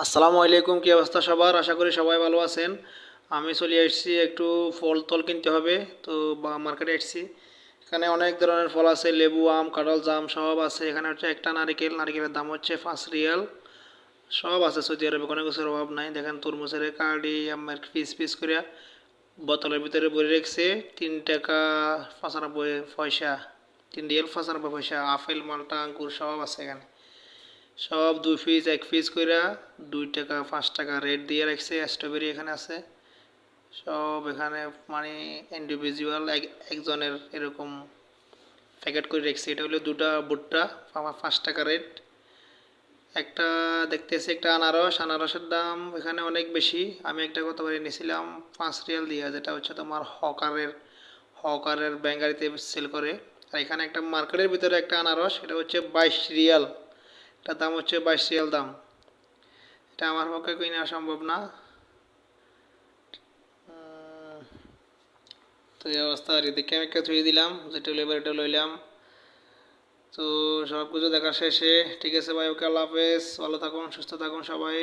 আসসালামু আলাইকুম, কি অবস্থা সবার? আশা করি সবাই ভালো আছেন। আমি চলে এসেছি, একটু ফল টল কিনতে হবে, তো মার্কেটে এসেছি। এখানে অনেক ধরনের ফল আছে, লেবু, আম, কাঁঠাল, জাম সব আছে। এখানে হচ্ছে একটা নারিকেলের দাম হচ্ছে 5 রিয়াল। সব আছে, সৌদি আরবে কোনো কিছুর অভাব নাই। দেখেন তরমুজের কার্ডি আমার পিস পিস করে বোতলের ভিতরে ভরে রেখেছে। 3 টাকা 95 পয়সা, 3 রিয়াল 95 পয়সা। আপেল, মালটা, আঙ্গুর সব আছে এখানে। সব 2 পিস 1 পিস কইরা 2 টাকা 5 টাকা রেট দিয়ে রাখছে। স্ট্রবেরি এখানে আছে সব। এখানে মানে ইন্ডিভিজুয়াল একজনের এরকম প্যাকেট করে রাখছে। এটা হলো দুটা ভুট্টা, 5 টাকা রেট। একটা দেখতেছি একটা আনারসের দাম এখানে অনেক বেশি। আমি একটা কত করে নিয়েছিলাম 5 রিয়াল দিয়ে, যেটা হচ্ছে তোমার হকারের ব্যাঙ্গারিতে সেল করে। আর এখানে একটা মার্কেটের ভিতরে একটা আনারস, এটা হচ্ছে 22 রিয়াল। এটার দাম হচ্ছে 22 রিয়াল দাম। এটা আমার পক্ষে কিনা সম্ভব না। তো এই অবস্থা আর কি, দেখে আমি একটা থুয়ে দিলাম, যেটা লেবার এটা লইলাম। তো সব কিছু দেখা শেষে ঠিক আছে ভাই, ওকে, আল্লাহ হাফেজ, ভালো থাকুন, সুস্থ থাকুন সবাই।